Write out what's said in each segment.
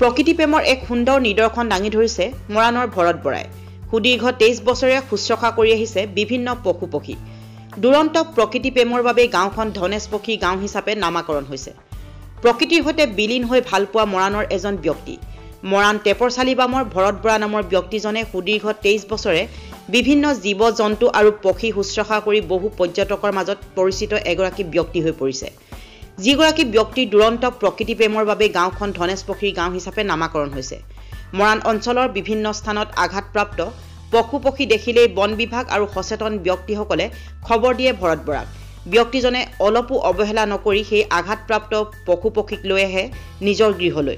প্ৰকৃতি প্ৰেমৰ এক সুন্দৰ নিদৰ্শন দাঙি ধৰিছে মৰাণৰ ভৰত বৰাই। সুদীৰ্ঘ 23 বছৰে শুশ্ৰূষা কৰি আহিছে বিভিন্ন পশু পক্ষী। দুৰন্ত প্ৰকৃতি প্ৰেমৰ বাবে গাঁওখন ধনেশ পক্ষী গাঁও হিচাপে নামাকৰণ হৈছে। প্ৰকৃতিৰ সৈতে বিলীন হৈ ভালপোৱা মৰাণৰ এজন ব্যক্তি। মৰাণ টেপৰচালিবামৰ ভৰত বৰা নামৰ ব্যক্তিজনে সুদীৰ্ঘ 23 বছৰে বিভিন্ন জীৱ জন্তু আৰু পক্ষী শুশ্ৰূষা কৰি বহু পৰ্যটকৰ মাজত পৰিচিত এগৰাকী ব্যক্তি হৈ পৰিছে। যিগৰাকী ব্যক্তিৰ দুৰন্ত প্ৰকৃতি প্ৰেমৰ বাবে গাঁওখন ধনেশ পক্ষীৰ গাঁও হিচাপে নামাকৰণ হৈছে। মৰাণ অঞ্চলৰ বিভিন্ন স্থানত আঘাতপ্ৰাপ্ত পশু পক্ষী দেখিলেই বন বিভাগ আৰু সচেতন ব্যক্তিসকলে খবৰ দিয়ে ভৰত বৰাক। ব্যক্তিজনে অলপো অৱহেলা নকৰি সেই আঘাতপ্ৰাপ্ত পশু পক্ষীক লৈ আহে নিজৰ গৃহলৈ।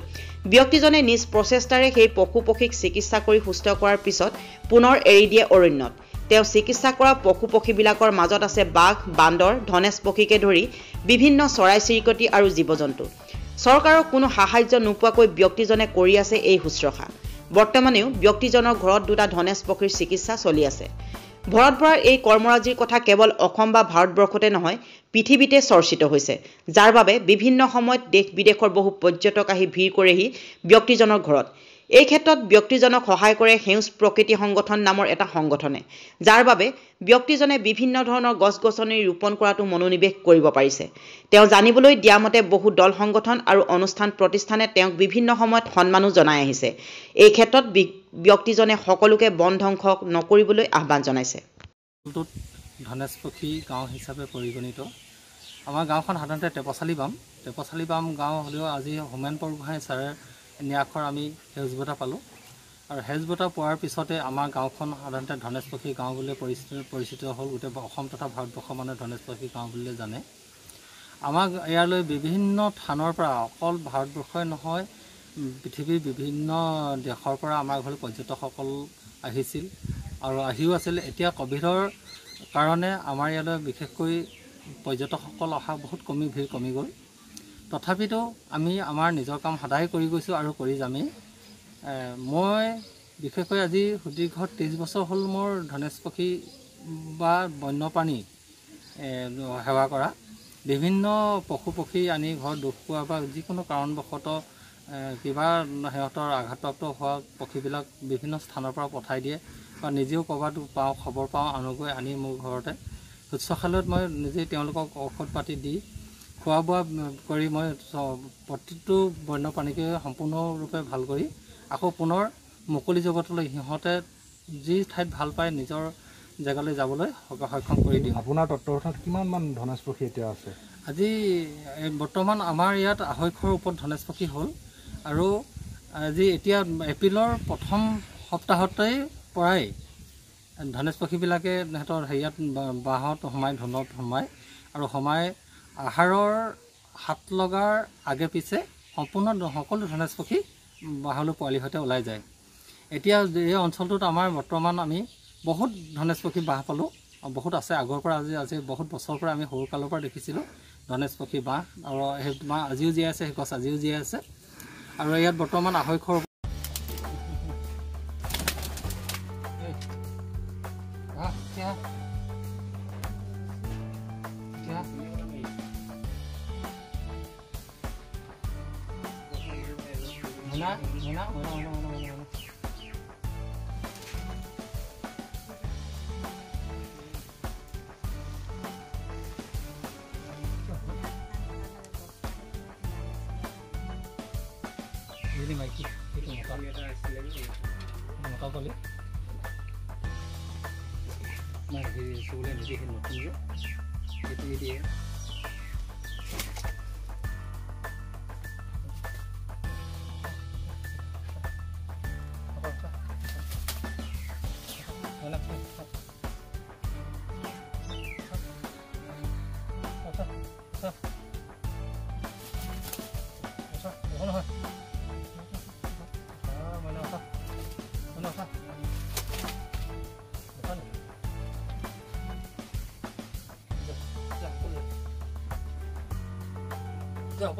ব্যক্তিজনে নিজ প্ৰচেষ্টাৰে সেই পশু পক্ষীক চিকিৎসা কৰি সুস্থ কৰাৰ পিছত পুনৰ এৰি দিয়ে অৰণ্যত। তেওঁ চিকিৎসা কৰা পশু পক্ষীবিলাকৰ মাজত আছে বাঘ, বান্দৰ, ধনেশ পক্ষীকে ধৰি বিভিন্ন চৰাই চিৰিকটি আৰু জীৱ জন্তু। চৰকাৰৰ কোনো সাহায্য নোপোৱাকৈ ব্যক্তিজনে কৰি আছে এই শুশ্ৰূষা। বৰ্তমানেও ব্যক্তিজনৰ ঘৰত দুটা ধনেশ পক্ষীৰ চিকিৎসা চলি আছে। ভৰত বৰাৰ এই কৰ্মৰাজিৰ কথা কেৱল অসম বা ভাৰতবৰ্ষতে নহয়, পৃথিৱীতে চৰ্চিত হৈছে, যাৰ বাবে বিভিন্ন সময়ত দেশ বিদেশৰ বহু পৰ্যটক আহি ভিৰ কৰেহি ব্যক্তিজনৰ ঘৰত। এই ক্ষেত্ৰত ব্যক্তিজনক সহায় কৰে সেউজ প্ৰকৃতি সংগঠন নামৰ এটা সংগঠনে, যাৰ বাবে ব্যক্তিজনে বিভিন্ন ধৰণৰ গছ গছনি ৰোপণ কৰাটো মনোনিৱেশ কৰিব পাৰিছে। তেওঁ জানিবলৈ দিয়া মতে বহু দল সংগঠন আৰু অনুষ্ঠান প্ৰতিষ্ঠানে তেওঁক বিভিন্ন সময়ত সন্মানো জনাই আহিছে। এই ক্ষেত্ৰত ব্যক্তিজনে সকলোকে বন ধ্বংস নকৰিবলৈ আহ্বান জনাইছে। ধনেশ পক্ষী গাঁও হিচাপে পৰিগণিত আমাৰ গাঁওখন সাধাৰণতে টেপচালিবাম গাঁও হ'লেও আজি হোমেন বৰগোহাঁই ছাৰে ন্যাসৰ আমি সেউজ বঁটা পালোঁ। আৰু সেউজ বঁটা পোৱাৰ পিছতে আমাৰ গাঁওখন সাধাৰণতে ধনেশ পক্ষী গাঁও বুলি পৰিচিত হ'ল। গোটেই অসম তথা ভাৰতবৰ্ষৰ মানুহে ধনেশ পক্ষী গাঁও বুলিলে জানে। আমাক ইয়ালৈ বিভিন্ন স্থানৰ পৰা, অকল ভাৰতবৰ্ষই নহয়, পৃথিৱীৰ বিভিন্ন দেশৰ পৰা আমাৰ ঘৰলৈ পৰ্যটকসকল আহিছিল আৰু আহিও আছিল। এতিয়া ক'ভিডৰ কাৰণে আমাৰ ইয়ালৈ বিশেষকৈ পৰ্যটকসকল অহা বহুত ভিৰ কমি গ'ল। তথাপিতো আমি আমাৰ নিজৰ কাম সদায় কৰি গৈছোঁ আৰু কৰি যামেই। মই বিশেষকৈ আজি সুদীৰ্ঘ 23 বছৰ হ'ল মোৰ ধনেশ পক্ষী বা বন্যপ্ৰাণী সেৱা কৰা। বিভিন্ন পশু পক্ষী আনি ঘৰত দুখ পোৱা বা যিকোনো কাৰণবশতঃ কিবা সিহঁতৰ আঘাতপ্ৰাপ্ত হোৱা পক্ষীবিলাক বিভিন্ন স্থানৰ পৰা পঠাই দিয়ে বা নিজেও ক'ৰবাত পাওঁ, খবৰ পাওঁ, আনোগৈ আনি মোৰ ঘৰতে শুশ্ৰূষালয়ত মই নিজেই তেওঁলোকক ঔষধ পাতি দি খোৱা বোৱা কৰি মই প্ৰতিটো বন্যপ্ৰাণীকে সম্পূৰ্ণৰূপে ভাল কৰি আকৌ পুনৰ মুকলি জগতলৈ সিহঁতে যি ঠাইত ভাল পায় নিজৰ জেগালৈ যাবলৈ সক্ষম কৰি দিওঁ। আপোনাৰ তত্ত্বাৱধানত কিমানমান ধনেশ পক্ষী এতিয়া আছে? আজি বৰ্তমান আমাৰ ইয়াত 250ৰ ওপৰত ধনেশ পক্ষী হ'ল আৰু আজি এতিয়া এপ্ৰিলৰ প্ৰথম সপ্তাহতেই পৰাই ধনেশ পক্ষীবিলাকে সিহঁতৰ হেৰিয়াত বাঁহত সোমাই, ধনত সোমাই আহাৰৰ হাত লগাৰ আগে পিছে সম্পূৰ্ণ সকলো ধনেশ পক্ষী বাঁহলৈ পোৱালিৰ সৈতে ওলাই যায়। এতিয়া এই অঞ্চলটোত আমাৰ বৰ্তমান আমি বহুত ধনেশ পক্ষী বাঁহ পালোঁ। বহুত আছে আগৰ পৰা, আজি বহুত বছৰৰ পৰা আমি সৰুকালৰ পৰা দেখিছিলোঁ ধনেশ পক্ষী বাঁহ, আৰু সেই বাঁহ আজিও জীয়াই আছে, সেই গছ আজিও জীয়াই আছে। আৰু ইয়াত বৰ্তমান 250ৰ মাইকী মতা পালি চুলে নিজে নতুন যে এইটোৱে দিয়ে। যাও,